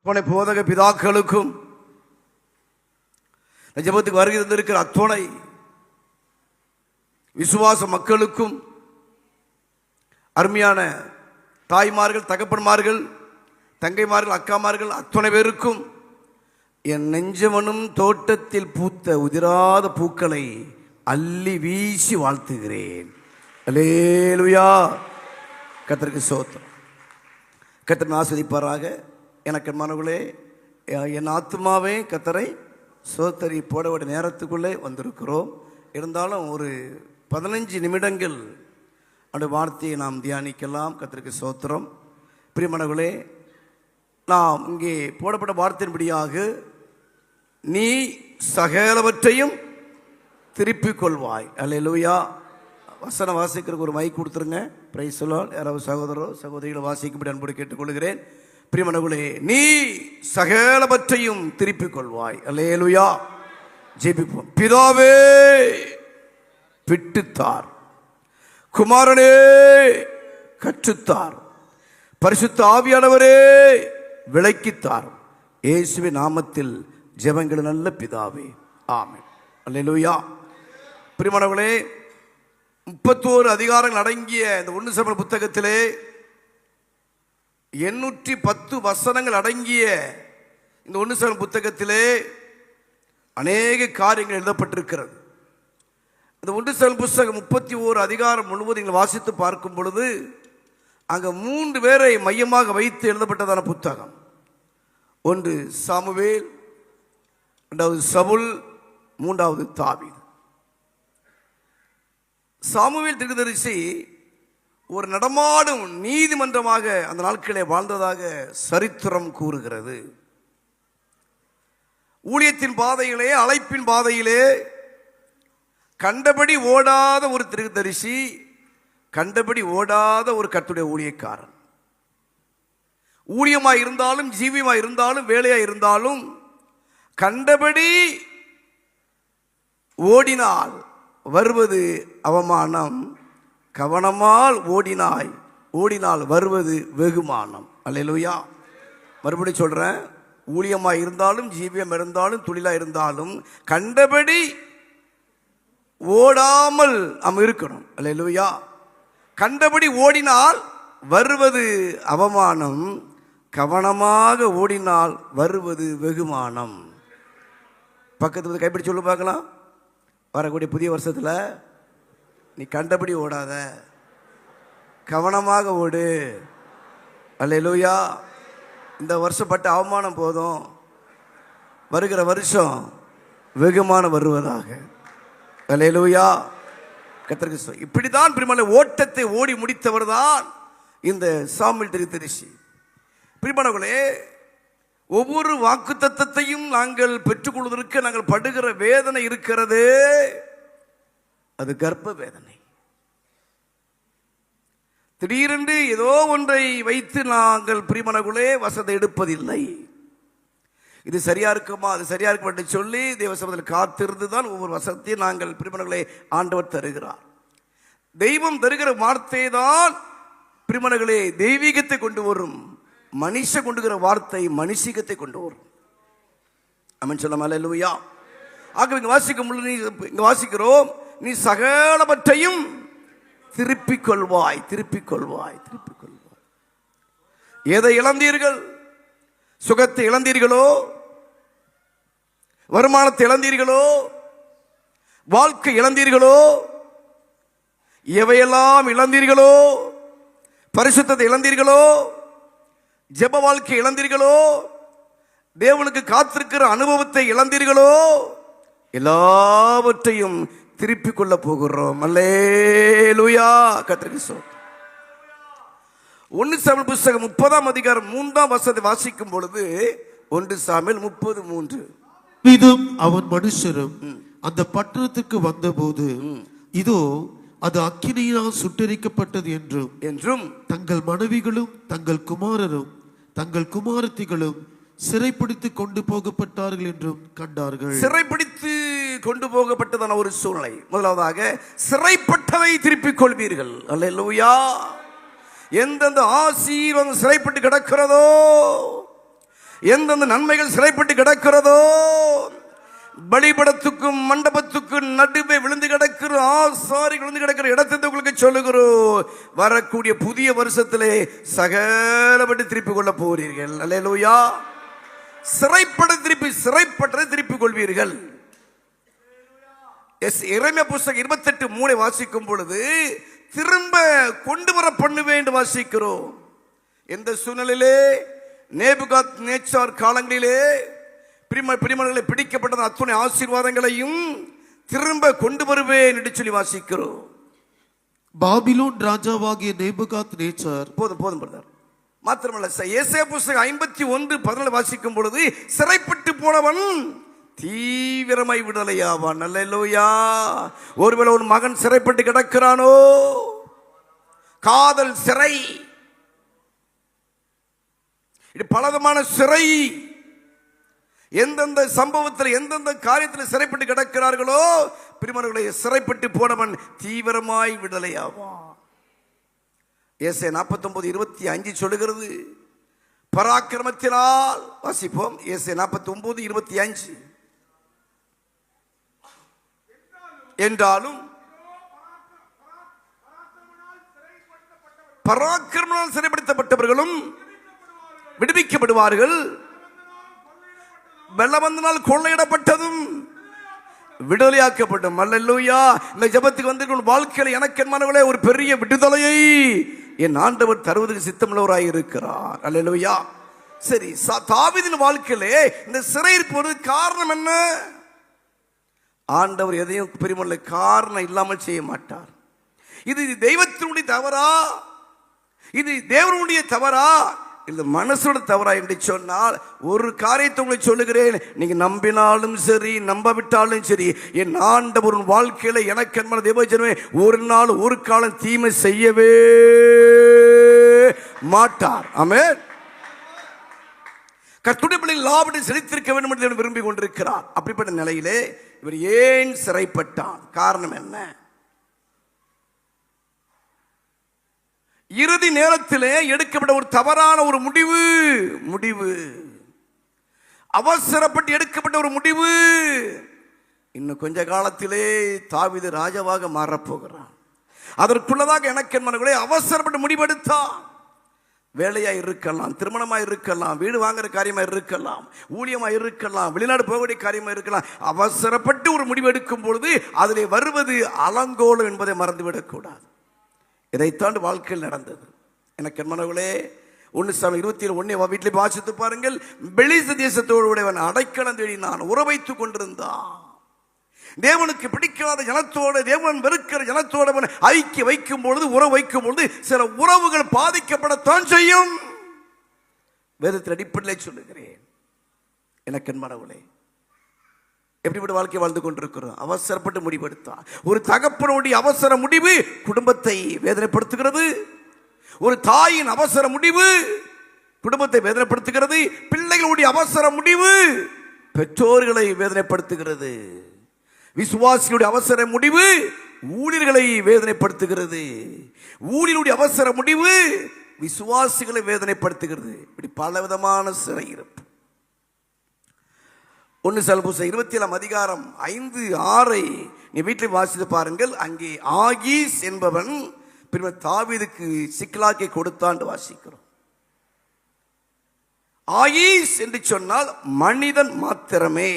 போதக பிதாக்களுக்கும் ஜெபத்துக்கு வருகை தந்திருக்கிற அத்துணை விசுவாச மக்களுக்கும், அருமையான தாய்மார்கள், தகப்பன்மார்கள், தங்கைமார்கள், அக்காமார்கள் அத்துணை பேருக்கும் என் நெஞ்சமனும் தோட்டத்தில் பூத்த உதிராத பூக்களை அள்ளி வீசி வாழ்த்துகிறேன். அல்லேலூயா. கர்த்தருக்கு ஸ்தோத்திரம். கர்த்தர் ஆசீர்வதிப்பாராக. எனக்கு மனங்களே, என் ஆத்துமாவே கர்த்தரை ஸ்தோத்திரி. போடவிட நேரத்துக்குள்ளே வந்திருக்கிறோம். இருந்தாலும் ஒரு 15 நிமிடங்கள் அந்த வார்த்தையை நாம் தியானிக்கலாம். கர்த்தருக்கு ஸ்தோத்திரம். பிரியமானவர்களே, நாம் இங்கே போடப்பட்ட வார்த்தையின்படியாக நீ சகலவற்றையும் திருப்பிக் கொள்வாய். அல்லேலூயா. வசனம் வாசிக்கிறதுக்கு ஒரு மைக் கொடுத்துருங்க. Praise the Lord. யாராவது சகோதரோ சகோதரிகளை வாசிக்கும்படி அன்போடு கேட்டுக்கொள்கிறேன். பிரியமானவர்களே, நீ சகலவற்றையும் திருப்பிக் கொள்வாய். அல்லேலூயா. ஜெபிப்போம். பிதாவே பிட்டுத்தார், குமாரனே கற்றுத்தார், பரிசுத்த ஆவியானவரே விளக்கித்தார். இயேசுவின் நாமத்தில் ஜெபங்கள் நல்ல பிதாவே, ஆமென். அல்லேலூயா. பிரியமானவர்களே, 31 அதிகாரங்கள் அடங்கிய இந்த 1 சாமுவேல் புத்தகத்திலே 810 வசனங்கள் அடங்கிய இந்த 1 சாமுவேல் புத்தகத்திலே அநேக காரியங்கள் எழுதப்பட்டிருக்கிறது. இந்த 1 சாமுவேல் புத்தகம் 31 அதிகாரம் முழுவதும் நீங்கள் வாசித்து பார்க்கும் பொழுது அங்கே 3 பேரை மையமாக வைத்து எழுதப்பட்டதான புத்தகம். ஒன்று சாமுவேல், 2வது சவுல், 3வது தாவீது. சாமுவேல் தீர்க்கதரிசி ஒரு நடமாடும் நீதிமன்றமாக அந்த நாட்களே வாழ்ந்ததாக சரித்திரம் கூறுகிறது. ஊழியத்தின் பாதையிலே, அழைப்பின் பாதையிலே கண்டபடி ஓடாத ஒரு தீர்க்கதரிசி, கண்டபடி ஓடாத ஒரு கர்த்தருடைய ஊழியக்காரன். ஊழியமாய் இருந்தாலும், ஜீவியமாய் இருந்தாலும், வேலையாய் இருந்தாலும் கண்டபடி ஓடினால் வருவது அவமானம், கவனமால் ஓடினால் வருவது வெகுமானம். அல்லேலூயா. மறுபடியும் சொல்றேன், ஊழியமாய் இருந்தாலும், ஜீவியம் இருந்தாலும், தொழிலாக இருந்தாலும் கண்டபடி ஓடாமல் நாம் இருக்கணும். அல்லேலூயா. கண்டபடி ஓடினால் வருவது அவமானம், கவனமாக ஓடினால் வருவது வெகுமானம். பக்கத்து கைப்பிடி சொல்லு பார்க்கலாம். வரக்கூடிய புதிய வருஷத்தில் நீ கண்டபடி ஓடாத, கவனமாக ஓடு. அல்லேலூயா. இந்த வருஷப்பட்ட அவமானம் போதும், வருகிற வருஷம் வெகுமானம் வருவதாக. அல்லேலூயா. கர்த்தருக்கு இப்படிதான் பிரியமான ஓட்டத்தை ஓடி முடித்தவர் தான் இந்த சாமுவேல் தீர்க்கதரிசி. பிரியமானவர்களே, ஒவ்வொரு வாக்குத்தத்தத்தையும் நாங்கள் பெற்றுக்கொள்வதற்கு நாங்கள் படுகிற வேதனை இருக்கிறது, அது கர்ப்ப வேதனை. திடீரென்று ஏதோ ஒன்றை வைத்து நாங்கள் பிரியமானவர்களே வசத்தை எடுப்பதில்லை. இது சரியா இருக்குமா, அது சரியா இருக்குமா என்று சொல்லி தேவசபையில் காத்திருந்து தான் ஒவ்வொரு வசத்தையும் நாங்கள் பிரியமானவர்களே ஆண்டவர் தருகிறார். தெய்வம் தருகிற வார்த்தை தான் பிரியமானவர்களே தெய்வீகத்தை கொண்டு வரும். மனுஷ கொண்டுகிற வார்த்தை மனுஷீகத்தை கொண்டு வரும். ஆமென் சொல்லலாம். அல்லேலூயா. ஆக இங்க வாசிக்கும் பொழுது இங்க வாசிக்கிறோம், நீ சகலவற்றையும் திருப்பிக் கொள்வாய், திருப்பிக் கொள்வாய், திருப்பிக் கொள்வாய். எதை இழந்தீர்கள்? சுகத்தை இழந்தீர்களோ, வருமானத்தை இழந்தீர்களோ, வாழ்க்கை இழந்தீர்களோ, எவையெல்லாம் இழந்தீர்களோ, பரிசுத்தத்தை இழந்தீர்களோ, ஜெப வாழ்க்கை இழந்தீர்களோ, தேவனுக்கு காத்திருக்கிற அனுபவத்தை இழந்தீர்களோ, எல்லாவற்றையும் திருப்பிக் கொள்ள போகிறோம். அல்லேலூயா. கர்த்தருக்கு ஸ்தோத்திரம். 1 சாமுவேல் புத்தகம் 30ஆம் அதிகாரம் 3ஆம் வசனத்தை வாசிக்கும் பொழுது 1 சாமுவேல் 30:3. தாவீதும் அவன் மனுஷரும் அந்த பட்டணத்துக்கு வந்தபோது இதோ அது அக்கினியினால் சுட்டெரிக்கப்பட்டது என்றும் தங்கள் மனைவிகளும் தங்கள் குமாரரும் தங்கள் குமாரத்திகளும் சிறைப்பிடித்து கொண்டு போகப்பட்டார்கள் என்றும் கண்டார்கள். சிறைப்பிடித்து கொண்டு போகப்பட்டதான ஒரு சூழ்நிலை. முதலாவதாக சிறைப்பட்டதை திருப்பிக் கொள்வீர்கள். அல்லேலூயா. எந்தெந்த ஆசீர்வாதம் சிறைப்பட்டு கிடக்கிறதோ, எந்தெந்த நன்மைகள் சிறைப்பட்டு கிடக்கிறதோ, பலிபடத்துக்கும் மண்டபத்துக்கும் நடுவே விழுந்து கிடக்கிற ஆசாரி விழுந்து கிடக்கிற இடத்தை உங்களுக்கு சொல்லுகிறோம். வரக்கூடிய புதிய வருஷத்திலே சகலப்பட்டு திருப்பிக் கொள்ள போறீர்கள். அல்லேலூயா. சிறைப்பட்டதை திருப்பிக் கொள்வீர்கள். எரேமியா புஸ்தகம் 28:3 வாசிக்கும் பொழுது திரும்ப கொண்டு வர பண்ணுவேன் என்று வாசிக்கிறோம். எந்த சூழ்நிலையிலே? நேபுகாத்நேச்சார் காலங்களிலே பிரிமணர்களை பிடிக்கப்பட்ட அத்துணை ஆசீர்வாதங்களையும் திரும்ப கொண்டு வருவேன் என்று சொல்லி வாசிக்கிறோம். பாபிலோன் ராஜாவாகிய நேபுகாத்நேச்சார் போதும் பிரதர். மாத்திரமல்ல, ஏசாயா புஸ்தகம் 51:14 வாசிக்கும் பொழுது சிறைப்பட்டு போனவன் தீவிரமாய் விடுதலையாவான். அல்லேலூயா. ஒருவேளை ஒரு மகன் சிறைப்பட்டு கிடக்கிறானோ, காதல் சிறை, இது பலவிதமான சிறை, எந்தெந்த சம்பவத்தில் எந்தெந்த காரியத்தில் சிறைப்பட்டு கிடக்கிறார்களோ, பிரிமர்களை சிறைப்பட்டு போனவன் தீவிரமாய் விடுதலையாவான். ஏசாயா 49:25 சொல்லுகிறது, பராக்கிரமத்தினால். வாசிப்போம். ஏசாயா 49:25. என்றாலும் பராக்கிரமனால் சிறைப்படுத்தப்பட்டவர்களும் விடுவிக்கப்படுவார்கள், பலவந்தனால் கொள்ளையிடப்பட்டதும் விடுதலையாக்கப்படும். அல்லேலூயா. இந்த ஜெபத்துக்கு வந்து வாழ்க்கையில் எனக்கு மனவளே ஒரு பெரிய விடுதலையை என் ஆண்டவர் தருவதற்கு சித்தமுள்ளவராய் இருக்கிறார். அல்லேலூயா. சரி, தாவீதின் வாழ்க்கையிலே இந்த சிறையில் போறது காரணம் என்ன? ஆண்டவர் எதையும் பெருமல்ல காரணம் இல்லாமல் செய்ய மாட்டார். இது தெய்வத்தினுடைய தவறா, இது தேவனுடைய தவறா, இந்த மனசோட தவறா என்று சொன்னால் ஒரு காரியத்தை உங்களுக்கு சொல்லுகிறேன். நீங்க நம்பினாலும் சரி நம்பாவிட்டாலும் சரி, என் ஆண்டவர் வாழ்க்கையில எனக்கு என்பது தேவஜனமே ஒரு நாள் ஒரு காலம் தீமை செய்யவே மாட்டார். ஆமென். கர்த்தருடைய பிள்ளைகள் லாபத்தை செலுத்திருக்க வேண்டும் என்று விரும்பி கொண்டிருக்கிறார். அப்படிப்பட்ட நிலையிலே இவர் ஏன் சிறைப்பட்டான்? காரணம் என்ன? இறுதி நேரத்திலே எடுக்கப்பட்ட ஒரு தவறான ஒரு முடிவு, அவசரப்பட்டு எடுக்கப்பட்ட ஒரு முடிவு. இன்னும் கொஞ்ச காலத்திலே தாவீது ராஜாவாக மாறப்போகிறான். அதற்குள்ளதாக எனக்கு என்பவர்களே அவசரப்பட்டு முடிவெடுத்தான். வேலையா இருக்கலாம், திருமணமா இருக்கலாம், வீடு வாங்குற காரியமா இருக்கலாம், ஊழியமா இருக்கலாம், வெளிநாடு போகக்கூடிய காரியமா இருக்கலாம். அவசரப்பட்டு ஒரு முடிவு எடுக்கும் பொழுது அதிலே வருவது அலங்கோலம் என்பதை மறந்துவிடக் கூடாது. இதைத்தாண்டு வாழ்க்கையில் நடந்தது. எனக்கு என்பவர்களே 1 சாமுவேல் 27:1 வீட்டில் வாசித்து பாருங்கள். பெலிஸ்த தேசத்தோடு அடைக்கலம் தேடினான், உறவைத்துக் கொண்டிருந்தான். தேவனுக்கு பிடிக்காத ஜனத்தோடு, தேவன் வெறுக்கிற ஜனத்தோடு ஐக்கிய வைக்கும் பொழுது, உறவு வைக்கும் பொழுது சில உறவுகள் பாதிக்கப்படத்தான் செய்யும். வேதத்தின் அடிப்படையில் சொல்லுகிறேன். எனக்கு என்பவர்களே எப்படிப்பட்ட வாழ்க்கை வாழ்ந்து கொண்டிருக்கிறோம்? அவசரப்பட்டு முடிவெடுத்தார். ஒரு தகப்பனுடைய அவசர முடிவு குடும்பத்தை வேதனைப்படுத்துகிறது. ஒரு தாயின் அவசர முடிவு குடும்பத்தை வேதனைப்படுத்துகிறது. பிள்ளைகளுடைய அவசர முடிவு பெற்றோர்களை வேதனைப்படுத்துகிறது. விசுவாசிகளுடைய அவசர முடிவு ஊழியர்களை வேதனைப்படுத்துகிறது. ஊழியருடைய அவசர முடிவு விசுவாசிகளை வேதனைப்படுத்துகிறது. இப்படி பலவிதமான சிறை இருப்பு. 1 சாமுவேல் 27:5-6 நீ வீட்டில் வாசித்து பாருங்கள். அங்கே ஆகீஸ் என்பவன் பின்னர் தாவீதுக்கு சிக்லாக்கை கொடுத்தான் வாசிக்கிறோம். ஆகீஸ் என்று சொன்னால் மனிதன் மாத்திரமே.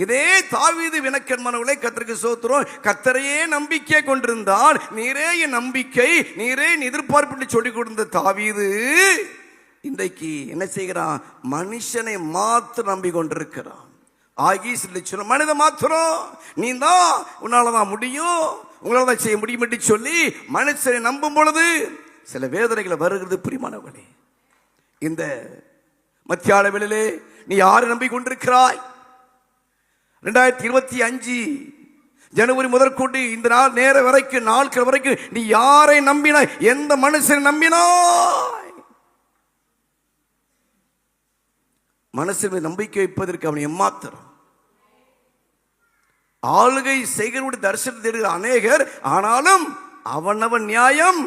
இதே தாவீது வினக்கன்மனவளே கர்த்தருக்கு ஸ்தோத்திரம், கர்த்தரையே நம்பிக்கை கொண்டிருந்தான். நீரே என் நம்பிக்கை, நீரே எதிர்பார்ப்பு சொல்லிக் கொடுத்த தாவீது இன்றைக்கு என்ன செய்கிறான்? மனுஷனை மாத்திரம் நம்பி கொண்டிருக்கிறான். ஆகீஸ் சொல்ல மனிதன் மாத்திரம், நீ தான் உன்னாலதான் முடியும், உங்களால் தான் செய்ய முடியும் என்று சொல்லி மனுஷனை நம்பும் பொழுது சில வேதனைகளை வருகிறது. பிரியமானவர்களே, இந்த மத்தியான வேளையிலே நீ யாரை நம்பி கொண்டிருக்கிறாய்? 2025 ஜனவரி முதற்கொண்டு இந்த நாள் நேர வரைக்கும், நாட்கள் வரைக்கும் நீ யாரை நம்பினாய்? எந்த மனுஷனை நம்பினாய்? மனசில் நம்பிக்கை வைப்பதற்கு அவன் எம்மாத்திரம். ஆளுகை செய்கிறவருடைய தரிசனம் தேடுகிற அநேகர், ஆனாலும் அவனவன் நியாயம்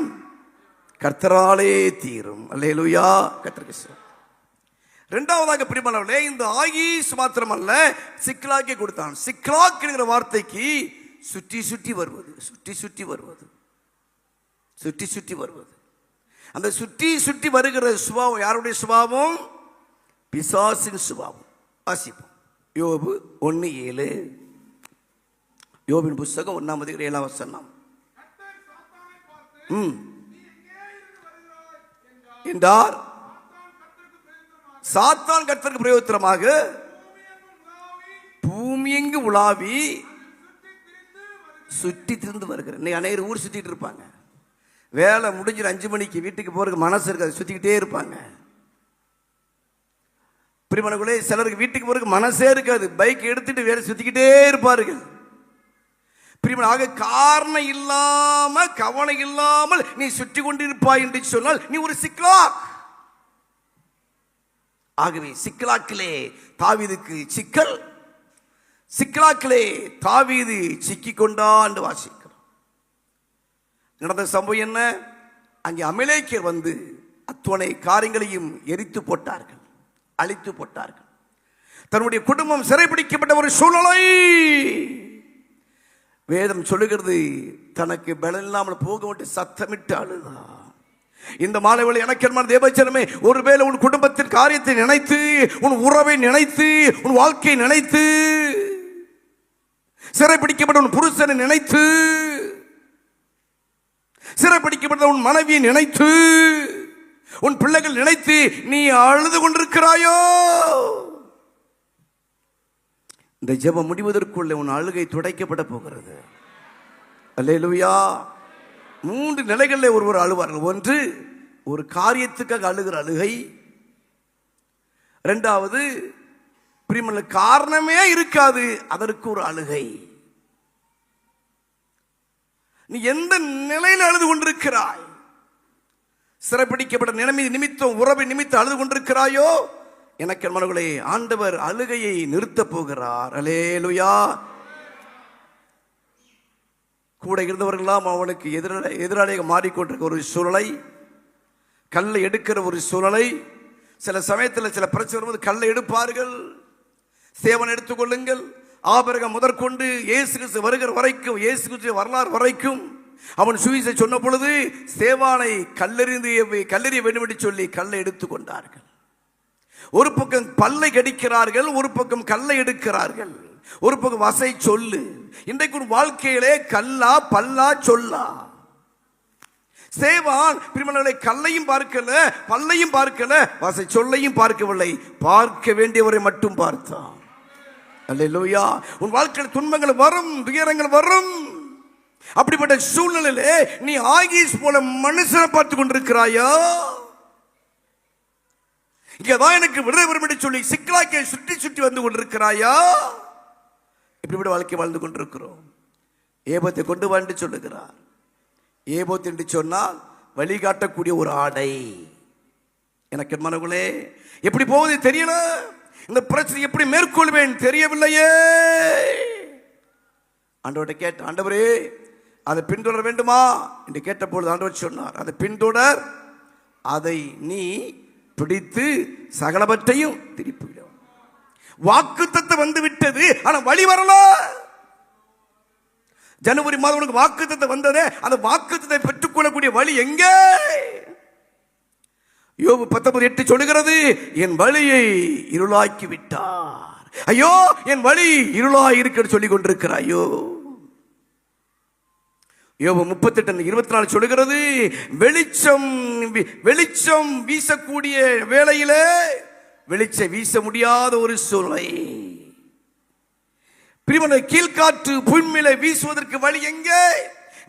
கர்த்தராலே தீரும். அல்லேலூயா. கர்த்தருக்கு இரண்டாவதாக பிரியமானவர்களே, இந்த ஆகீஸ் மாத்திரமல்ல, சிக்லாக்கே கொடுத்தான். சிக்லாக் என்கிற வார்த்தைக்கு சுற்றி சுற்றி வருவது, சுற்றி சுற்றி வருவது, சுற்றி சுற்றி வருவது. அந்த சுற்றி சுற்றி வருகிற சுபாவம் யாருடைய சுபாவம்? பிசாசின் சுபாவம். வாசிப்போம். யோபு 1:7. யோபின் புஸ்தகம் 1:7 என்றார். சாத்தான் கர்த்தருக்கு பிரயோஜனமாக பூமியெங்கு உலாவி சுற்றி திரிந்து வருகிறார். இன்னைக்கு அநேகர் ஊர் சுத்திட்டு இருப்பாங்க. வேலை முடிஞ்சிரு 5 மணிக்கு வீட்டுக்கு போறதுக்கு மனசு இருக்காது, சுத்திக்கிட்டே இருப்பாங்க. பிரியமானவர்களே, சிலருக்கு வீட்டுக்கு போறதுக்கு மனசே இருக்காது, பைக் எடுத்துட்டு வேலை சுத்திக்கிட்டே இருப்பார்கள். பிரியமான, காரணம் இல்லாம கவனம் இல்லாமல் நீ சுற்றி கொண்டிருப்பாய் என்று சொன்னால் நீ ஒரு சிக்லாக். ஆகவே சிக்லாக்கிலே தாவீதுக்கு சிக்கல், சிக்லாக்கிலே தாவீது சிக்கிக் கொண்டான் என்று வாசிக்கிறோம். நடந்த சம்பவம் என்ன? அங்கே அமலேக்கியர் வந்து அத்துணை காரியங்களையும் எரித்து போட்டார்கள், அழித்து போட்டார்கள். தன்னுடைய குடும்பம் சிறைபிடிக்கப்பட்ட ஒரு சூழ்நிலை. வேதம் சொல்லுகிறது, தனக்கு பலன் இல்லாமல் போக விட்டு சத்தமிட்டு அழுதா. இந்த மாலை வேளை எனக்கு தேவச்சனமே, ஒருவேளை உன் குடும்பத்தின் காரியத்தை நினைத்து, உன் உறவை நினைத்து, உன் வாழ்க்கையை நினைத்து, சிறைப்பிடிக்கப்பட்ட உன் புருஷனை நினைத்து, சிறைப்பிடிக்கப்பட்ட உன் மனைவியை நினைத்து, உன் பிள்ளைகள் நினைத்து நீ அழுது கொண்டிருக்கிறாயோ? இந்த ஜெபம் முடிவதற்குள்ளே உன் அழுகை துடைக்கப்பட போகிறது. அல்லேலூயா. 3 நிலைகளில் ஒருவர் அழுவார்கள். ஒன்று, ஒரு காரியத்துக்காக அழுகிற அழுகை. இரண்டாவது, பிரியமான காரணமே இருக்காது, அதற்கு ஒரு அழுகை. நீ எந்த நிலையில் அழுது கொண்டிருக்கிறாய்? சிறைப்பிடிக்கப்பட்ட நிமித்தம், உறவை நிமித்தம் அழுது கொண்டிருக்கிறாயோ? எனக்கு மனங்களே, ஆண்டவர் அழுகையை நிறுத்த போகிறார். அல்லேலூயா. கூட இருந்தவர்களெல்லாம் அவனுக்கு எதிராளியாக மாறிக்கொண்டிருக்க ஒரு சூழலை, கல்லை எடுக்கிற ஒரு சூழலை. சில சமயத்தில் சில பிரச்சனை வரும்போது கல்லை எடுப்பார்கள். சேவன் எடுத்துக்கொள்ளுங்கள், ஆபிரகாம் முதற்கொண்டு இயேசு கிறிஸ்து வருகிற வரைக்கும், இயேசு கிறிஸ்து வரலாறு வரைக்கும் அவன் சுவிசை சொன்ன பொழுது சேவானை கல்லெறிய வேண்டும் என்று சொல்லி கல்லை எடுத்துக்கொண்டார்கள். ஒரு பக்கம் பல்லை கடிக்கிறார்கள், ஒரு பக்கம் கல்லை எடுக்கிறார்கள், ஒரு பக்கம் வசை சொல்லு. இன்றைக்கு ஒரு வாழ்க்கையிலே கல்லா பல்லா சொல்லா. சேவான் பிரிமணங்களை கல்லையும் பார்க்கல, பல்லையும் பார்க்கல, வசை சொல்லையும் பார்க்கவில்லை, பார்க்க வேண்டியவரை மட்டும் பார்த்தான். அல்லேலூயா. உன் வாழ்க்கையில் துன்பங்கள் வரும், துயரங்கள் வரும். அப்படிப்பட்ட சூழ்நிலையிலே நீ ஆகீஸ் போல மனுஷனை பார்த்து கொண்டிருக்கிறாயா? இங்கதான் எனக்கு விடுதலை வரும் என்று சொல்லி சிக்லாக்கை சுற்றி சுற்றி வந்து கொண்டிருக்கிறாயா? இப்படிப்பட்ட வாழ்க்கை வாழ்ந்து கொண்டிருக்கிறோம். ஏபத்தை கொண்டு வந்து சொல்லுகிறார். ஏபோத் என்று சொன்னால் வழிகாட்டக்கூடிய ஒரு ஆடை. எனக்கு மனங்களே, எப்படி போவது தெரியல, இந்த பிரச்சனை எப்படி மேற்கொள்வேன் தெரியவில்லையே. ஆண்டவர்கிட்ட கேட்ட, ஆண்டவரே அதை பின்தொடர வேண்டுமா என்று கேட்டபொழுது ஆண்டவர் சொன்னார், அதை பின்தொடர், அதை நீ பிடித்து சகலவற்றையும் திருப்பிவிடும். வாக்குத்தத்தம் வந்து விட்டது, ஆனா வழி வரல. ஜனவரி மாதம் உனக்கு வாக்குத்தத்தம் வந்ததே, அந்த வாக்குத்தத்தை பெற்றுக்கொள்ளக்கூடிய வழி எங்கே? யோபு 19:8 சொல்லுகிறது, என் வழியை இருளாக்கி விட்டார். ஐயோ, என் வழி இருளாய் இருக்கிறது சொல்லிக் கொண்டிருக்கிறாயோ. யோபு 38:24 சொல்லுகிறது, வெளிச்சம் வீசக்கூடிய வேளையிலே வெளிச்சம் வீச முடியாத ஒரு சூழ்நிலை. பிரிமனை கீழ்காற்று பூமியில வீசுவதற்கு வழி எங்கே?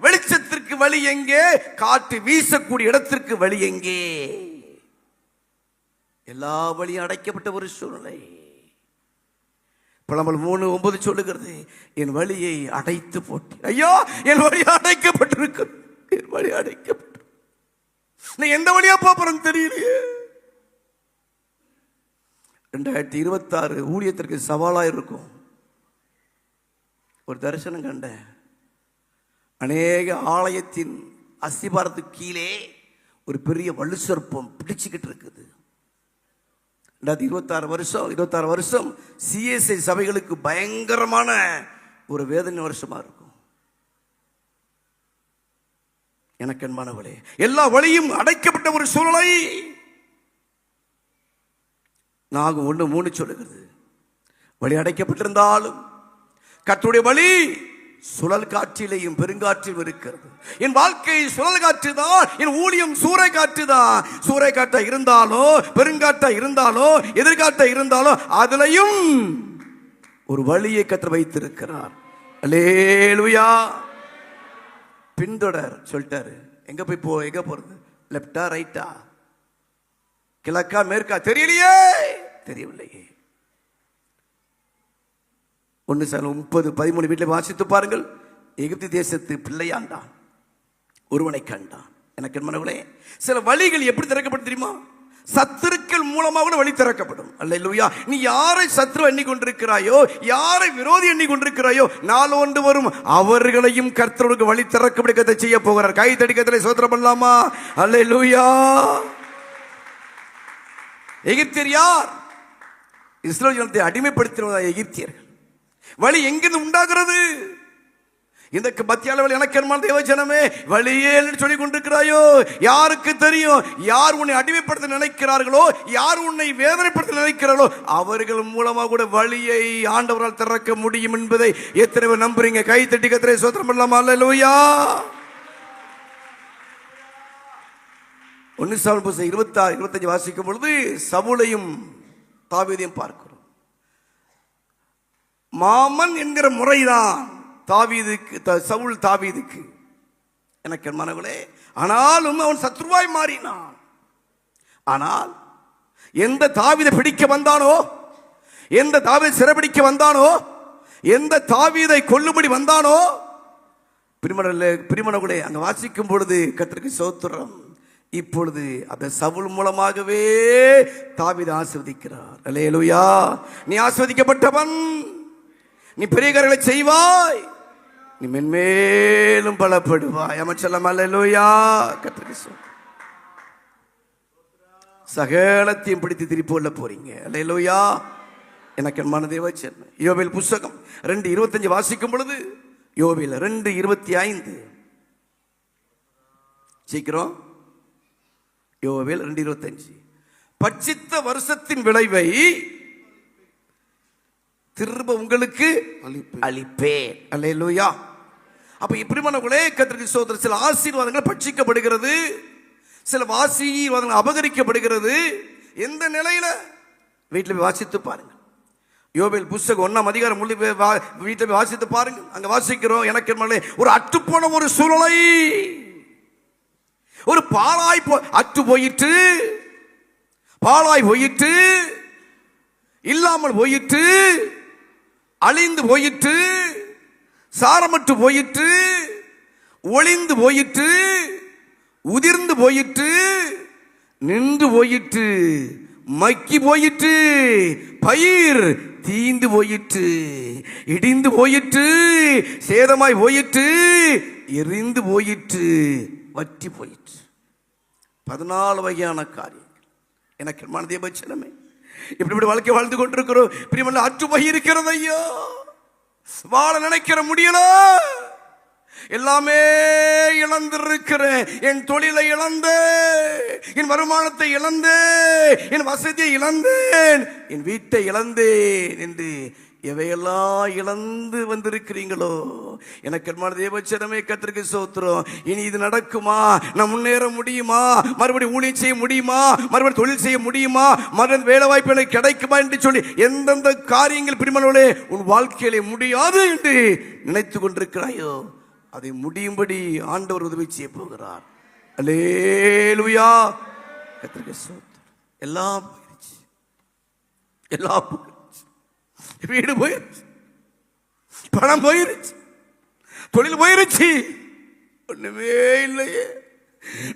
வெளிச்சத்திற்கு வழி எங்கே? காற்று வீசக்கூடிய இடத்திற்கு வழி எங்கே? எல்லா வழியும் அடைக்கப்பட்ட ஒரு சூழ்நிலை. புலம்பல் 3:9 சொல்லுகிறது, என் வழியை அடைத்து போட்டு. ஐயோ, என் வழி அடைக்கப்பட்டிருக்கு, என் வழி அடைக்கப்பட்டு, நான் எந்த வழியா போறேன்னு தெரியலையே. 2026 ஊழியத்திற்கு சவாலா இருக்கும். ஒரு தரிசனம் கண்டேன். அநேக ஆலயத்தின் அஸ்திபாரத்துக்கு கீழே ஒரு பெரிய வலு சர்ப்பம் பிடிச்சுக்கிட்டு இருக்குது. இருபத்தாறு வருஷம் சிஎஸ்ஐ சபைகளுக்கு பயங்கரமான ஒரு வேதனை வருஷமா இருக்கும். எனக்கு அன்பானவளே, எல்லா வழியும் அடைக்கப்பட்ட ஒரு சூழ்நிலை. நாகும் 1:3 சொல்லுகிறது, வழி அடைக்கப்பட்டிருந்தாலும் கர்த்தருடைய வழி சுழல் காற்றிலேயும் பெருங்காற்றிலும் இருக்கிறது. என் வாழ்க்கை சுழல் காற்று தான், என் ஊழியம் சூறை காற்று தான். சூறை காற்றா இருந்தாலோ, பெருங்காற்றா இருந்தாலோ, எதிர்காற்றா இருந்தாலோ, அதுலயும் ஒரு வழியை கர்த்தர் வைத்திருக்கிறார். அல்லேலூயா. பின்தொடர் சொல்லிட்டாரு. எங்க போறது? லெப்டா ரைட்டா, கிழக்கா மேற்கா தெரியலையே, தெரியவில்லையே. 1 சாமுவேல் 30:13 வீட்டில் வாசித்து பாருங்கள். எகிப்து தேசத்து பிள்ளையாண்டான், ஒருவனை கண்டான். எனக்கு மனவளே, சில வழிகள் எப்படி திறக்கப்படும் தெரியுமா? சத்துருக்கள் மூலமாக வழி திறக்கப்படும். அல்லேலூயா. நீ யாரை சத்ரு எண்ணி கொண்டிருக்கிறாயோ, யாரை விரோதி எண்ணி கொண்டிருக்கிறாயோ, நாள் ஒன்று வரும் அவர்களையும் கர்த்தருக்கு வழி திறக்கப்படி செய்ய போகிறார். கை தடிக்கத்திலே சோத்திரம் பண்ணலாமா? அல்லேலூயா. எகிப்தியர் யார்? இஸ்ரவேல் ஜனத்தை அடிமைப்படுத்தினதா எகிப்தியர்கள். வழி எங்கிருந்து உண்டாகிறது? இந்த மத்தியால வழி எனக்கு என்ன தேவஜனமே, வழியே சொல்லிக் கொண்டிருக்கிறாயோ, யாருக்கு தெரியும்? யார் உன்னை அடிமைப்படுத்த நினைக்கிறார்களோ, யார் உன்னை வேதனைப்படுத்த நினைக்கிறார்களோ, அவர்கள் மூலமாக கூட வழியை ஆண்டவரால் திறக்க முடியும் என்பதை எத்தனை பேர் நம்புறீங்க? கை தட்டி கர்த்தரை ஸ்தோத்திரம் பண்ணலாமா? அல்லேலூயா. 1 சாமுவேல் 26-25 வாசிக்கும் பொழுது சவுலையும் தாவீதையும் பார்க்கிறோம். மாமன் என்கிற முறைதான் சவுல் தாவீதுக்கு. எனக்கு மனங்களே, ஆனாலும் அவன் சத்ருவாய் மாறினான். ஆனால் எந்த தாவீதை பிடிக்க வந்தானோ, எந்த தாவீதை சிறைபிடிக்க வந்தானோ, எந்த தாவீதை கொல்லும்படி வந்தானோ, பிரிமணங்களே அங்க வாசிக்கும் பொழுது கர்த்தருக்கு ஸ்தோத்திரம், இப்பொழுது அந்த சவுல் மூலமாகவே தாவீதை ஆசீர்வதிக்கிறார். அல்லேலூயா. நீ ஆசீர்வதிக்கப்பட்டவன், நீ பெரிய காரியங்களை செய்வாய், நீ மென்மேலும் பலப்படுவாய். அமைச்சலம். அல்லேலூயா. கர்த்தருக்கு சகலத்தையும் பிடித்து திருப்பி கொள்ள போறீங்க. அல்லேலூயா. எனக்கு மனதேவ சென்னை. யோவேல் புஸ்தகம் 2:25 வாசிக்கும் பொழுது, யோவேல் 2:25 சீக்கிரம். யோவேல் 2:25 பட்சித்த வருஷத்தின் விளைவை திரும்ப உங்களுக்கு அளிப்பேன். அல்லேலூயா. அப்ப இப்படிமானவர்களே, கர்த்தருக்கு ஸ்தோத்திரம். சில ஆசீர்வாதங்கள் பட்சிக்கப்படுகிறது, சில ஆசீர்வாதங்கள் அபகரிக்கப்படுகிறது. எந்த நிலையில? வீட்டில் போய் வாசித்து பாருங்க. யோவேல் புஸ்தகம் 1ஆம் அதிகாரம் வீட்டில் போய் வாசித்து பாருங்க. அங்க வாசிக்கிறோம், எனக்கு ஒரு அற்றுப்போன ஒரு சூழ்நிலை, ஒரு பாலாய் அற்று போயிட்டு, பாலாய் போயிட்டு, இல்லாமல் போயிட்டு, அழிந்து போயிட்டு, சாரமற்று போயிட்டு, ஒளிந்து போயிட்டு, உதிர்ந்து போயிட்டு, நின்று போயிட்டு, மக்கி போயிட்டு, பயிர் தீந்து போயிட்டு, இடிந்து போயிட்டு, சேதமாய் போயிட்டு, எரிந்து போயிட்டு, வற்றி போயிட்டு. 14 வகையான காரியங்கள். எனக்கு மனதே பட்சமே, இப்படி வாழ்க்கை வாழ்ந்து கொண்டிருக்கிறோம். பிரியமல்ல, அற்று போய் இருக்கிறது. ஐயோ, வாழ நினைக்கிற முடியல, எல்லாமே இழந்திருக்கிறேன். என் தொழிலை இழந்தேன், என் வருமானத்தை இழந்தேன், என் வசதியை இழந்தேன், என் வீட்டை இழந்தேன் என்று எவையெல்லாம் இழந்து வந்திருக்கிறீங்களோ, எனக்கு தேவச்சனமே கர்த்தருக்கு ஸ்தோத்திரம். இனி இது நடக்குமா? நான் முன்னேற முடியுமா? மறுபடியும் ஊழியம் செய்ய முடியுமா? மறுபடியும் தொழில் செய்ய முடியுமா? மறுபடியும் வேலை வாய்ப்பு எனக்கு கிடைக்குமா என்று சொல்லி எந்தெந்த காரியங்கள் பிரிமனோலே உன் வாழ்க்கையிலே முடியாது என்று நினைத்து கொண்டிருக்கிறாயோ, அதை முடியும்படி ஆண்டவர் உதவி செய்ய போகிறார். அல்லேலூயா. கர்த்தருக்கு ஸ்தோத்திரம். எல்லாம் போயிருச்சு, எல்லாம் போயிருச்சு. வீடு போயிருச்சு, பணம் போயிருச்சு, தொழில் போயிருச்சு, ஒண்ணுமே இல்லையே.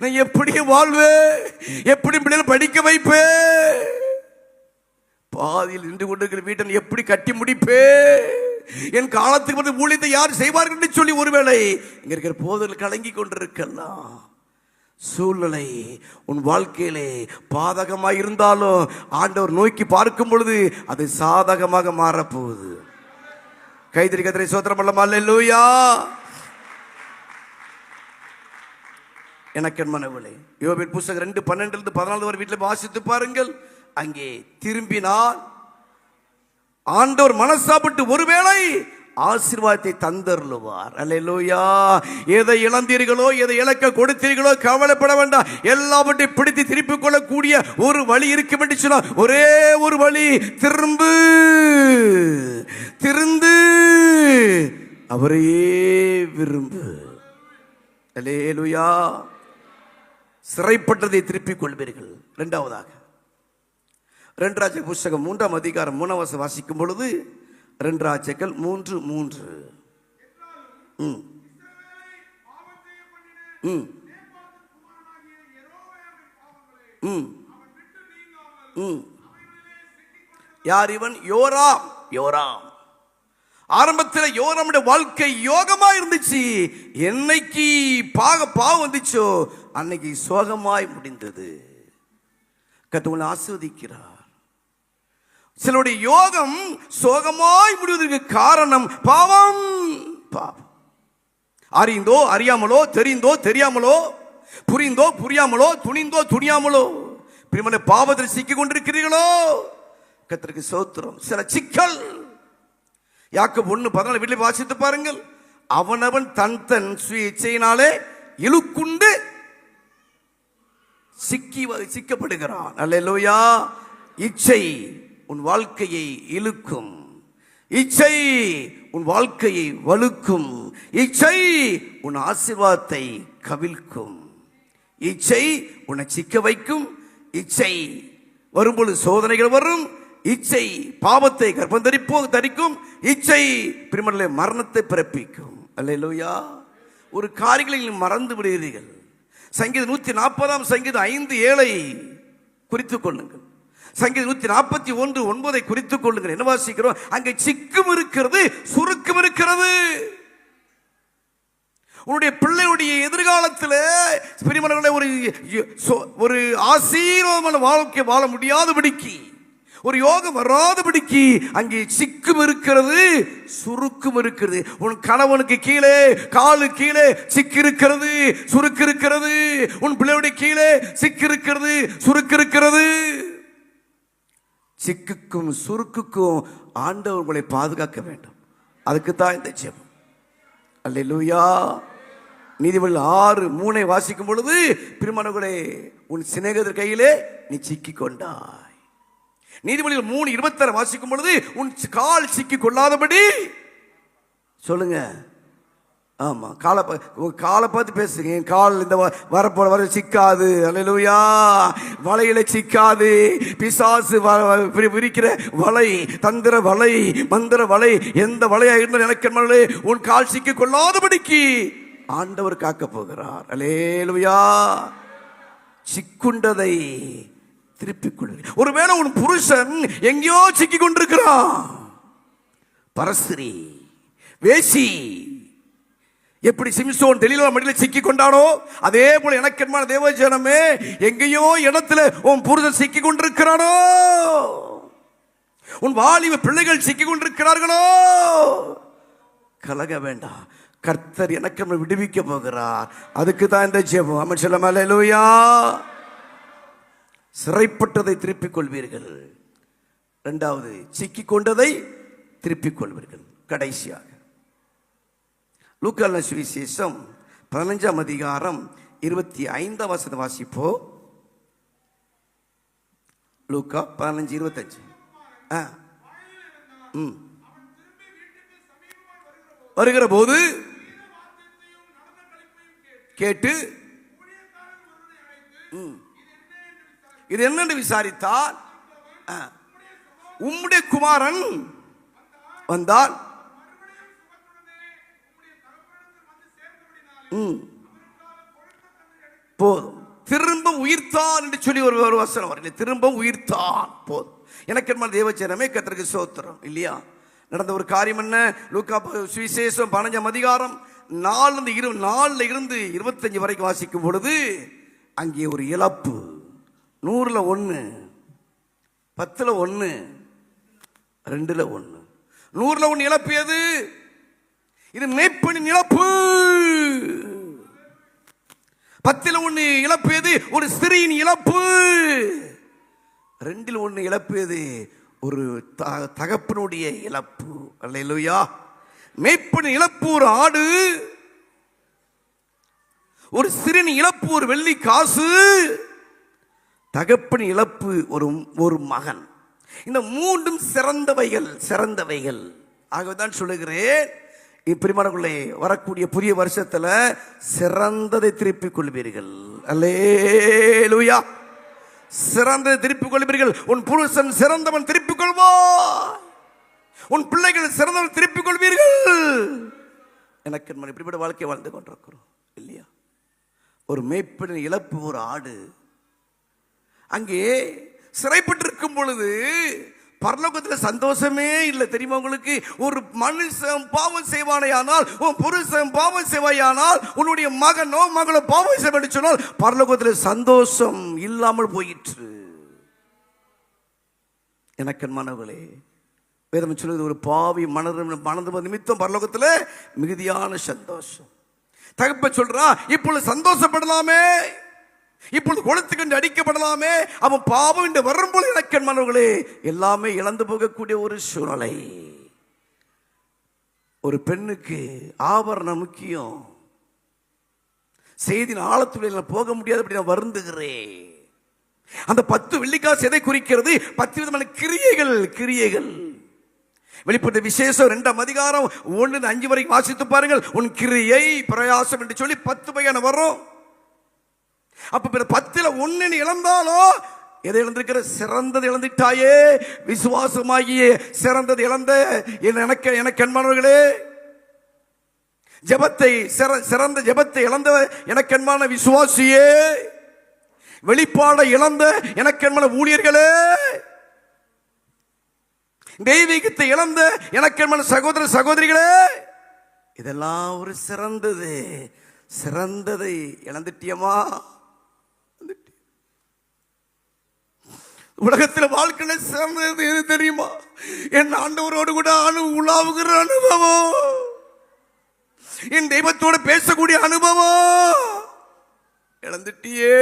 நான் எப்படி வாழ்வேன்? எப்படி பிள்ளைகள் படிக்க வைப்பேன்? பாதியில் நின்று கொண்டிருக்கிற வீட்டை எப்படி கட்டி முடிப்பேன்? என் காலத்துக்கு வந்து ஊழியத்தை யார் செய்வார்கள் என்று சொல்லி ஒருவேளை இங்க இருக்கிற போதர்கள் கலங்கி கொண்டிருக்கலாம். சூழ்நிலை உன் வாழ்க்கையிலே பாதகமாக இருந்தாலும் ஆண்டவர் நோக்கி பார்க்கும் பொழுது அது சாதகமாக மாறப்போகுது. கைதறி கத்திரை சோத்திரம் பண்ணலாமா? அல்லேலூயா. எனக்கு மனவில்லை யோபின் புஸ்தகம் 2:12-14 வரை வீட்டில் வாசித்து பாருங்கள். அங்கே திரும்பினால் ஆண்டவர் மனசாப்பட்டு ஒருவேளை ஆசீர்வாதத்தை தந்தருளுவார். அல்லேலூயா. எதை இழந்தீர்களோ, எதை இழக்க கொடுத்தீர்களோ கவலைப்பட வேண்டாம். எல்லாவற்றையும் பிடித்து திருப்பிக் கொள்ளக்கூடிய ஒரு வழி இருக்கும் என்று சொன்னார். ஒரே ஒரு வழி, திருந்து அவரையே விரும்பு. அல்லேலூயா. சிறைப்பட்டதை திருப்பிக் கொள்வீர்கள். இரண்டாவதாக 2 ராஜாக்கள் புஸ்தகம் 3ஆம் அதிகாரம் 3ஆம் வசனம் வாசிக்கும் பொழுது 2 ராஜாக்கள் 3:3 யார் இவன்? யோராம். ஆரம்பத்தில் யோராமுடைய வாழ்க்கை யோகமா இருந்துச்சு. என்னைக்கு பாவம் வந்துச்சோ அன்னைக்கு சோகமாய் முடிந்தது. கர்த்தர் ஆசீர்வதிக்கிறார். சிலருடைய யோகம் சோகமாய் முடிவதற்கு காரணம் பாவம். அறிந்தோ அறியாமலோ, தெரிந்தோ தெரியாமலோ, புரிந்தோ புரியாமலோ, துணிந்தோ துணியாமலோ பிரியமான பாவத்தில் சிக்கிக் கொண்டிருக்கிறீர்களோ? கர்த்தருக்கு ஸ்தோத்திரம். சில சிக்கல் யாக்கோபு 1:14 வீட்டில் வாசித்து பாருங்கள். அவனவன் தன் சுய இச்சையினாலே இழுக்குண்டு சிக்கப்படுகிறான். அல்லேலூயா. இச்சை உன் வாழ்க்கையை இழுக்கும். இச்சை உன் வாழ்க்கையை வலுக்கும். இச்சை உன் ஆசீர்வாதத்தை கவிழ்க்கும். இச்சை உன்னை சிக்க வைக்கும். இச்சை வரும்பொழுது சோதனைகள் வரும். இச்சை பாவத்தை கர்ப்பம் தரிக்கும். இச்சை பிரியமானவர்களே மரணத்தை பிறப்பிக்கும். அல்லேலூயா. ஒரு காரியங்களை மறந்து விடுகிறீர்கள். சங்கீதம் 140 சங்கீதம் 5:7 குறித்துக் கொள்ளுங்கள். சங்கீதம் 141:9 குறித்துக் கொள்ளுங்கள். என்ன வாசிக்கிறோம்? அங்கே சிக்கும் இருக்கிறது, சுருக்கம் இருக்கிறது. உன்னுடைய பிள்ளையுடைய எதிர்காலத்தில் பிரியமானவர்களே ஒரு ஆசீர்வாதமான வாழ்க்கை வாழ முடியாதபடிக்கு, ஒரு யோகம் வராதபடிக்கு அங்கே சிக்கும் இருக்கிறது, சுருக்கும் இருக்கிறது. உன் கணவனுக்கு கீழே காலு கீழே சிக்கு இருக்கிறது, சுருக்கு இருக்கிறது. உன் பிள்ளையுடைய கீழே சிக்கு இருக்கிறது, சுருக்கு இருக்கிறது. சிக்குக்கும் சுருக்குக்கும் ஆண்டவர் உங்களை பாதுகாக்க வேண்டும். அதுக்கு தான் இந்த ஜெபம். அல்லேலூயா. நீதிமொழிகள் 6:3 வாசிக்கும் பொழுது பிரியமானவர்களே உன் சிநேகிதர் கையிலே நீ சிக்கி கொண்டாய். நீதிமொழிகள் 3:26 வாசிக்கும் பொழுது உன் கால் சிக்கி கொள்ளாதபடி சொல்லுங்க. ஆமா, காலை பார்த்து பேசுங்க. என் கால் இந்த வரப்போற வர சிக்காது. அல்லேலூயா. வலையில சிக்காது. பிசாசு விரிக்கிற வலை, தந்திர வலை, மந்திர வலை, எந்த வலையா இருந்தாலும் எனக்கு உன் கால் சிக்கி கொள்ளாதபடிக்கு ஆண்டவர் காக்க போகிறார். அல்லேலூயா. சிக்குண்டதை திருப்பிக் கொள்ளுங்க. ஒருவேளை உன் புருஷன் எங்கேயோ சிக்கி கொண்டிருக்கிறான். பரஸ்திரி, வேசி, எப்படி சிம்சோன் தெலீலா மடியில் சிக்கி கொண்டானோ அதே போல எனக்கென்மான தேவஜனமே எங்கேயோ இடத்துல உன் புருஷன் சிக்கி கொண்டிருக்கிறானோ, உன் வாலிப பிள்ளைகள் சிக்கி கொண்டிருக்கிறார்களோ, கலக வேண்டாம். கர்த்தர் எனக்கு விடுவிக்க போகிறார். அதுக்கு தான் இந்த ஜெபம். ஆமென் சொல்லுங்க. அல்லேலூயா. சிறைப்பட்டதை திருப்பிக் கொள்வீர்கள். இரண்டாவது, சிக்கிக் கொண்டதை திருப்பிக் கொள்வீர்கள். கடைசியாக லூக்கா சுவிசேஷம் 15ஆம் அதிகாரம் 25ஆம் வசனம் வாசிப்போ. லூக்கா 15:25. வருகிற போது கேட்டு இது என்னென்று விசாரித்தார். உம்முடைய குமாரன் வந்தால் போதும், திரும்ப உயிர்த்தான் என்று சொல்லி ஒரு வசனம் வரல. திரும்ப உயிர்த்தான் போதும். எனக்கு என்ன தேவச்சனமே கர்த்தருக்கு ஸ்தோத்திரம். இல்லையா? நடந்த ஒரு காரியம் என்ன? லூக்கா சுவிசேஷம் 15ஆம் அதிகாரம் 4 இருந்து 25 வரைக்கும் வாசிக்கும் பொழுது அங்கே ஒரு இழப்பு. 100ல் 1, 10ல் 1, 2ல் 1. 100ல் 1 இழப்பு எது? இது மேய்ப்பனின் இழப்பு. 10ல் 1 இழப்பு எது? ஒரு ஸ்திரீயின் இழப்பு. 2ல் 1 இழப்பு எது? ஒரு தகப்பனுடைய இழப்பு. அல்லேலூயா. மேய்ப்பனின் இழப்பு ஒரு ஆடு, ஒரு சிறின் இழப்பு ஒரு வெள்ளி காசு, தகப்பன் இழப்பு ஒரு மகன். இந்த மூன்றும் சிறந்தவைகள். ஆகவேதான் சொல்லுகிறேன், பிரியமானவர்களே, வரக்கூடிய புதிய வருஷத்துல சிறந்ததை திருப்பிக் கொள்வீர்கள். அல்லேலூயா. சிறந்ததை திருப்பிக் கொள்வீர்கள். உன் புருஷன் சிறந்தவன் திருப்பிக் கொள்வார். உன் பிள்ளைகள் சிறந்தவன் திருப்பிக் கொள்வீர்கள். எனக்கு இப்படிப்பட்ட வாழ்க்கை வாழ்ந்து கொண்டிருக்கிறோம் இல்லையா? ஒரு மேய்ப்பனின் இழப்பு ஒரு ஆடு. அங்கே சிறைப்பட்டிருக்கும் பொழுது பரலோகத்தில் சந்தோஷமே இல்லை. தெரியுமா உங்களுக்கு? ஒரு மனுஷன் பாவம் செய்வானையானால், உன் புருஷன் பாவம் செய்வாயானால், உன்னுடைய மகனோ மகளோ பாவம் செய்வான்னு சொன்னால் பரலோகத்தில் சந்தோஷம் இல்லாமல் போயிற்று. எனக்கு மனவளே, வேதம் சொல்லுது, ஒரு பாவி மனது நிமித்தம் பரலோகத்தில் மிகுதியான சந்தோஷம். தகப்ப சொல்றா, இப்பொழுது சந்தோஷப்படலாமே, இப்பொழுது கொளுத்துக்கண்டு அடிக்கப்படலாமே, அவன் பாவம் என்று வரும்போது எனக்கு மனவர்களே எல்லாமே இழந்து போகக்கூடிய ஒரு சூழ்நிலை. ஒரு பெண்ணுக்கு ஆபரணம் முக்கியம். செய்தியின் ஆழத்துடைய போக முடியாது, அப்படி நான் வருந்துகிறேன். அந்த 10 வெள்ளிக்காசு எதை குறிக்கிறது? 10 விதமான கிரியைகள். வெளிப்பட்ட விசேஷம் 2ஆம் அதிகாரம் 1-5 வரைக்கும் வாசித்து பாருங்கள். உன் கிரியை பிரயாசம் என்று சொல்லி 10 வகையான வரும். அப்ப 10ல் 1 இழந்தாலோ எதை இழந்திருக்கிற? சிறந்தது இழந்துட்டாயே. விசுவாசமாகிய சிறந்தது இழந்த எனக்கு அன்பானவர்களே, சிறந்த ஜெபத்தை இழந்த எனக்கு அன்பான விசுவாசியே, வெளிப்பாடை இழந்த எனக்கு அன்பான ஊழியர்களே, தெய்வீகத்தை இழந்த எனக்கு அன்பான சகோதர சகோதரிகளே, இதெல்லாம் ஒரு சிறந்ததை இழந்துட்டியமா? உலகத்தில் வாழ்க்கை சிறந்தது எது தெரியுமா? என் ஆண்டவரோடு கூட உலாவுகிற அனுபவம், என் தெய்வத்தோடு பேசக்கூடிய அனுபவம். இழந்துட்டியே.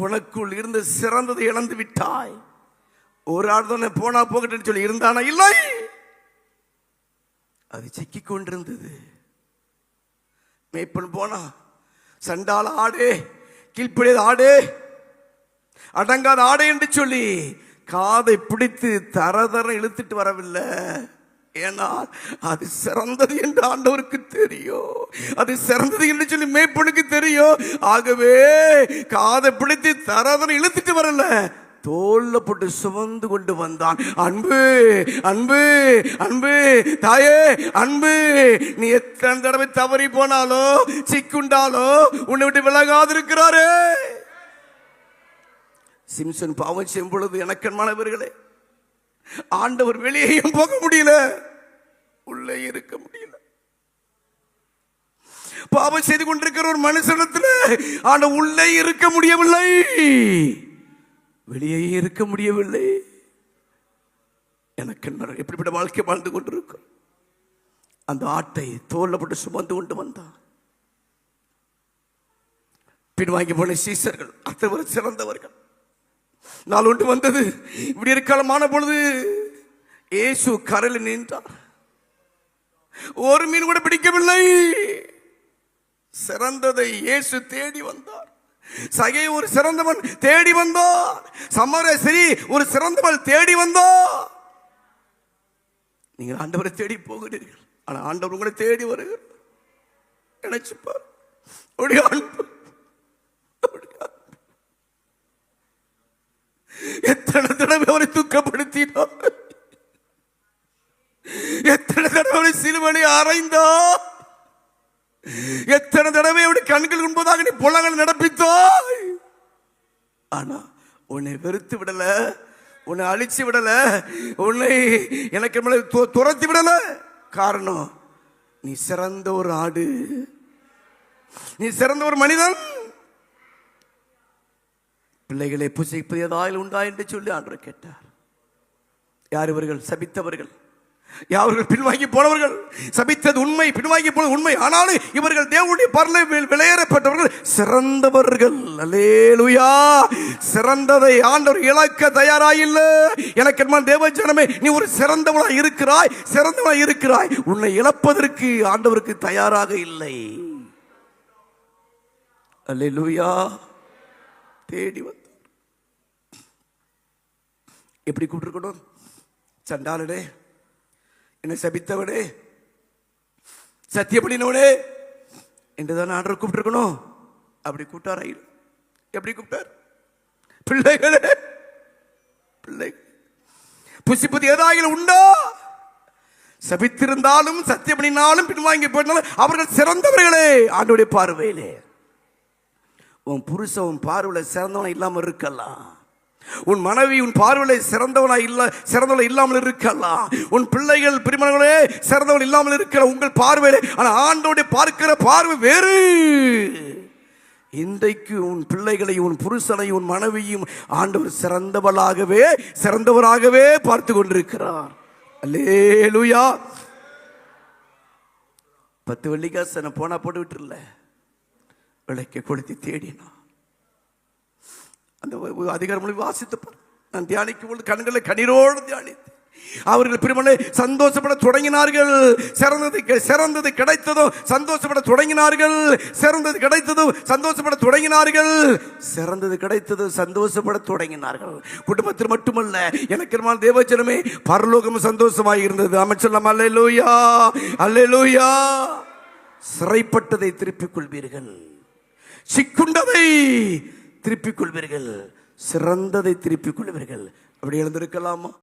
உனக்குள் இருந்த சிறந்ததை இழந்து விட்டாய். ஒரு ஆள் போனா போகட்டுன்னு சொல்லி இருந்தானா? இல்லை, அது சிக்கிக் கொண்டிருந்தது. மேய்ப்பன் போனா, சண்டால ஆடே, கீழ்ப்படியாத ஆடே, அடங்காத ஆடே என்று சொல்லி காதை பிடித்து தர இழுத்துட்டு வரவில்லை. ஏனால் அது சிறந்தது என்று ஆண்டவருக்கு தெரியும். அது சிறந்தது என்று சொல்லி மேய்ப்பனுக்கு தெரியும். ஆகவே காதை பிடித்து தர இழுத்துட்டு வரல, தோல்ல போட்டு சுமந்து கொண்டு வந்தான். அன்பு அன்பு அன்பு தாயே, அன்பு, நீ எத்தனை தடவை தவறி போனாலோ சிக்குண்டாலோ உன்னை விட்டு விலகாதிருக்கிறாரே. சிம்சன் பாவம் செய்யும் பொழுது எனக்கன்மானவர்களே, ஆண்டவர் வெளியேயும் போக முடியல, உள்ளே இருக்க முடியல. பாவம் செய்து கொண்டிருக்கிற ஒரு மனுஷனத்தில் ஆண்டவர் உள்ளே இருக்க முடியவில்லை, வெளியே இருக்க முடியவில்லை. எனக்கு எப்படிப்பட்ட வாழ்க்கை வாழ்ந்து கொண்டிருக்கும். அந்த ஆட்டை தோல்ல போட்டு சுமந்து கொண்டு வந்தான். பின் வாங்கி போன சீசர்கள் அத்தனை சிறந்தவர்கள். நாள் ஒன்று வந்தது, இப்படி இருக்காலமான பொழுது இயேசு கரையில் நின்றார். ஒரு மீன் கூட பிடிக்கவில்லை. சிறந்ததை இயேசு தேடி வந்தார். சகை ஒரு சிறந்தவன் தேடி வந்தார். சரி ஒரு சிறந்தவன் தேடி வந்தார். நீங்கள் ஆண்டவரை தேடி போகிறீர்கள், ஆனா ஆண்டவர் உங்களை தேடி வருகிறார். நினைச்சுப்பார். எத்தனை தடவை அவரை துக்கப்படுத்தினார், எத்தனை தடவை சிலுவனை அறைந்தார், எத்தனை தடவை அவருடைய கண்கள் முன்பதாக நீ புலங்கள் நடப்பித்தாய். ஆனா உன்னை வெறுத்து விடல, உன்னை அழிச்சு விடல, உன்னை எனக்கு துரத்தி விடல. காரணம், நீ சிறந்த ஒரு ஆடு, நீ சிறந்த ஒரு மனிதன். பிள்ளைகளை புசிப்பது ஏதாவது உண்டா என்று சொல்லி ஆண்டவர் கேட்டார். யார் இவர்கள்? சபித்தவர்கள். யாவர்கள் பின்வாங்கி போனவர்கள். சபித்தது உண்மை, பின்வாங்கி போனது உண்மை. ஆனாலும் இவர்கள் தேவனுடைய பரலோகத்தில் விலையேறப்பட்டவர்கள், சிறந்தவர்கள். அல்லேலூயா. சிறந்ததை ஆண்டவர் இழக்க தயாராயில்ல. எனக்கு என்ன தேவ ஜனமே, நீ ஒரு சிறந்தவனாய் இருக்கிறாய், சிறந்தவனாய் இருக்கிறாய். உன்னை இழப்பதற்கு ஆண்டவருக்கு தயாராக இல்லை. அல்லேலூயா. தேடி வந்தார். எப்படி கூப்பிட்டுருக்கணும்? சண்டாளனே, என்னை சபித்தவனே, சத்தியப்படினவனே என்றுதான் ஆண்டவர் கூப்பிட்டுருக்கணும். அப்படி கூப்பிட்டாரா? எப்படி கூப்பிட்டார்? பிள்ளைகளே, பிள்ளைகள் புசிப்பது ஏதாயிலும் உண்டா? சபித்திருந்தாலும் சத்தியப்படினாலும் பின்வாங்கி போயிருந்தாலும் அவர்கள் சிறந்தவர்களே ஆண்டவருடைய பார்வையிலே. உன் புருஷன் உன் பார்வையில் சிறந்தவனா இல்லாமல் இருக்கலாம். உன் மனைவி உன் பார்வையில் சிறந்தவனா இல்லாமல் இருக்கலாம். உன் பிள்ளைகள் பிரிமணங்களே சிறந்தவன் இல்லாமல் இருக்கலாம் உங்கள் பார்வையிலே. ஆனால் ஆண்டவருடைய பார்க்கிற பார்வை வேறு. இன்றைக்கு உன் பிள்ளைகளை, உன் புருஷனை, உன் மனைவியும் ஆண்டவர் சிறந்தவராகவே பார்த்து கொண்டிருக்கிறார். அல்லேலூயா. 10 வெள்ளிக்காசு போனா போட்டு விட்டுருல, விளக்கை கொளுத்தி தேடினான். அந்த அதிகாரம் வாசித்து நான் தியானிக்கும் பொழுது கண்களை கண்ணீரோடு தியானித்து அவர்கள் பிரிமனை சந்தோஷப்பட தொடங்கினார்கள். சிறந்தது கிடைத்ததும் சந்தோஷப்பட தொடங்கினார்கள். சிறந்தது கிடைத்ததும் சந்தோஷப்பட தொடங்கினார்கள். சிறந்தது கிடைத்ததும் சந்தோஷப்பட தொடங்கினார்கள். குடும்பத்தில் மட்டுமல்ல, எனக்கு தேவஜனமே பரலோகம் சந்தோஷமாக இருந்தது. அமைச்சலாம். அல்லேலூயா, அல்லேலூயா. சிறைப்பட்டதை திருப்பிக் கொள்வீர்கள், சிக்குண்டதை திருப்பிக் கொள்வீர்கள், சிறந்ததை திருப்பிக் கொள்வீர்கள். அப்படி எழுந்திருக்கலாமா?